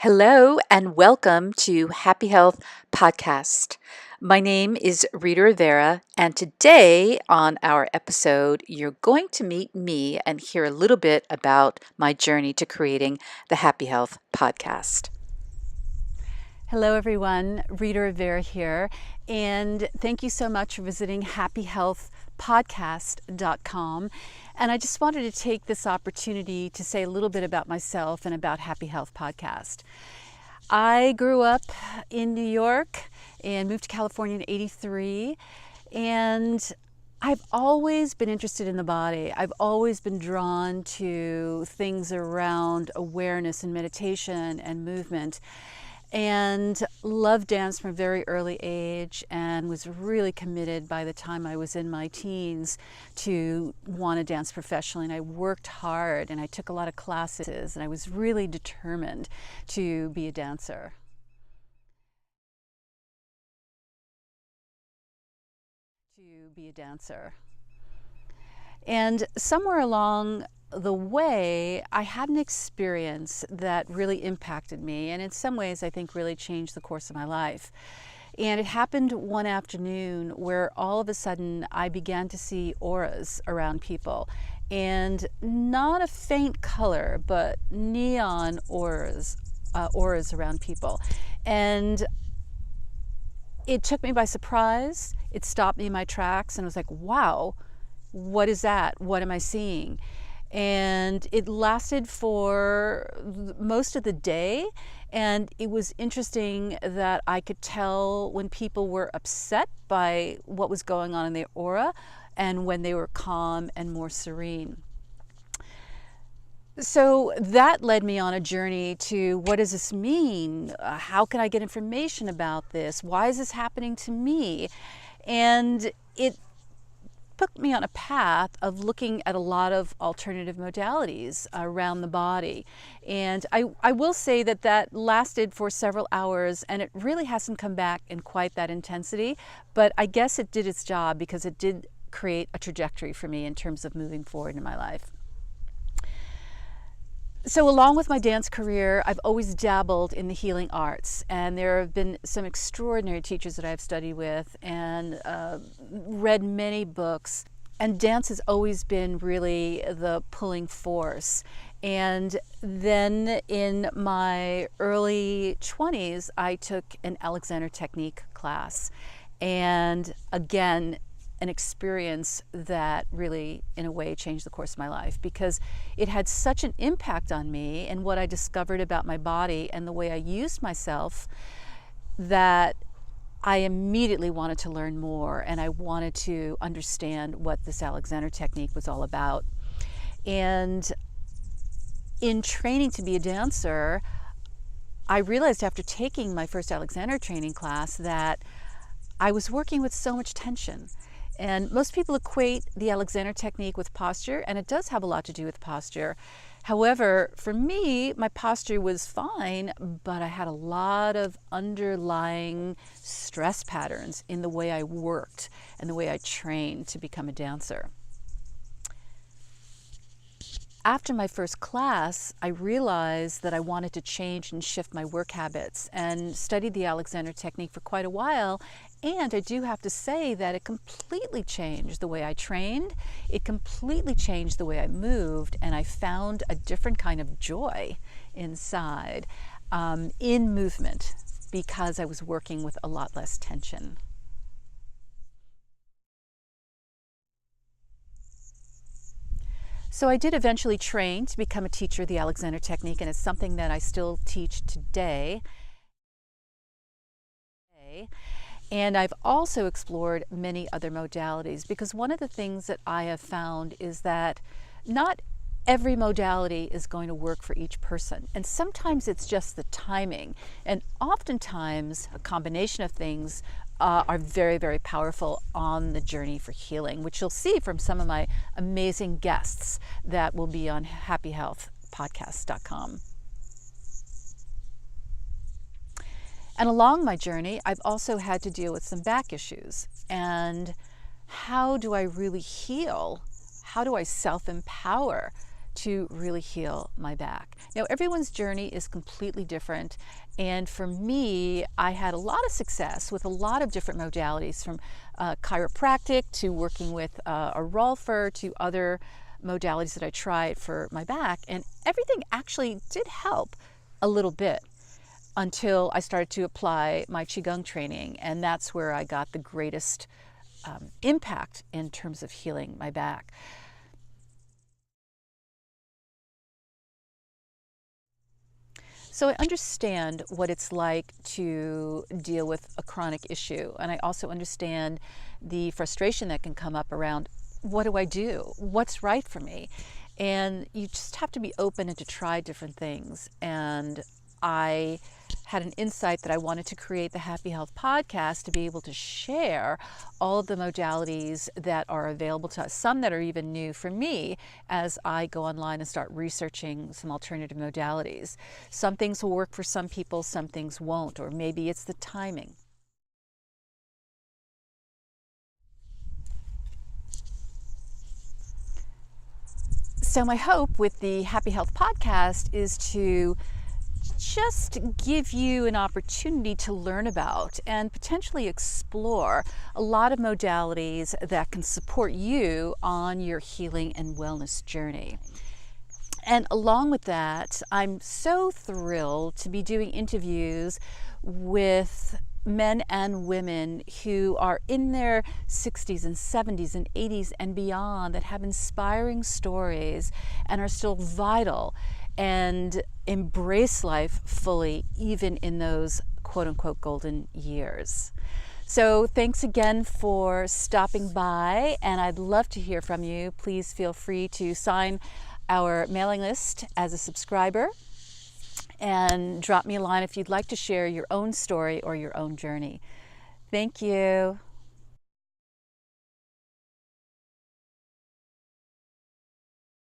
Hello and welcome to Happy Health Podcast. My name is Rita Rivera, and today on our episode, you're going to meet me and hear a little bit about my journey to creating the Happy Health Podcast. Hello, everyone. Rita Rivera here, and thank you so much for visiting happyhealthpodcast.com. And I just wanted to take this opportunity to say a little bit about myself and about Happy Health Podcast. I grew up in New York and moved to California in '83, and I've always been interested in the body. I've always been drawn to things around awareness and meditation and movement, and loved dance from a very early age, and was really committed by the time I was in my teens to want to dance professionally. And I worked hard and I took a lot of classes, and I was really determined to be a dancer. And somewhere along the way, I had an experience that really impacted me, and in some ways I think really changed the course of my life. And it happened one afternoon where all of a sudden I began to see auras around people, and not a faint color, but neon auras around people. And it took me by surprise. It stopped me in my tracks, and I was like, wow, what is that? What am I seeing? And it lasted for most of the day, and it was interesting that I could tell when people were upset by what was going on in their aura and when they were calm and more serene. So that led me on a journey to, what does this mean? How can I get information about this? Why is this happening to me? And it put me on a path of looking at a lot of alternative modalities around the body. And I will say that that lasted for several hours, and it really hasn't come back in quite that intensity, but I guess it did its job because it did create a trajectory for me in terms of moving forward in my life. So along with my dance career, I've always dabbled in the healing arts, and there have been some extraordinary teachers that I've studied with and read many books. And dance has always been really the pulling force. And then in my early 20s, I took an Alexander Technique class. And again, an experience that really, in a way, changed the course of my life, because it had such an impact on me and what I discovered about my body and the way I used myself, that I immediately wanted to learn more, and I wanted to understand what this Alexander Technique was all about. And in training to be a dancer, I realized after taking my first Alexander training class that I was working with so much tension. And most people equate the Alexander Technique with posture, and it does have a lot to do with posture. However, for me, my posture was fine, but I had a lot of underlying stress patterns in the way I worked and the way I trained to become a dancer. After my first class, I realized that I wanted to change and shift my work habits, and studied the Alexander Technique for quite a while. And I do have to say that it completely changed the way I trained. It completely changed the way I moved, and I found a different kind of joy inside in movement, because I was working with a lot less tension. So I did eventually train to become a teacher of the Alexander Technique, and it's something that I still teach today. And I've also explored many other modalities, because one of the things that I have found is that not every modality is going to work for each person. And sometimes it's just the timing. And oftentimes a combination of things are very, very powerful on the journey for healing, which you'll see from some of my amazing guests that will be on happyhealthpodcast.com. And along my journey, I've also had to deal with some back issues. And how do I really heal? How do I self-empower to really heal my back. Now, everyone's journey is completely different, and for me, I had a lot of success with a lot of different modalities, from chiropractic to working with a rolfer to other modalities that I tried for my back, and everything actually did help a little bit until I started to apply my Qigong training, and that's where I got the greatest impact in terms of healing my back. So I understand what it's like to deal with a chronic issue, and I also understand the frustration that can come up around, what do I do? What's right for me? And you just have to be open and to try different things. And I had an insight that I wanted to create the Happy Health podcast to be able to share all of the modalities that are available to us, some that are even new for me as I go online and start researching some alternative modalities. Some things will work for some people, some things won't, or maybe it's the timing. So my hope with the Happy Health podcast is to just give you an opportunity to learn about and potentially explore a lot of modalities that can support you on your healing and wellness journey. And along with that, I'm so thrilled to be doing interviews with men and women who are in their 60s and 70s and 80s and beyond, that have inspiring stories and are still vital and embrace life fully, even in those quote-unquote golden years. So thanks again for stopping by, and I'd love to hear from you. Please feel free to sign our mailing list as a subscriber and drop me a line if you'd like to share your own story or your own journey. Thank you.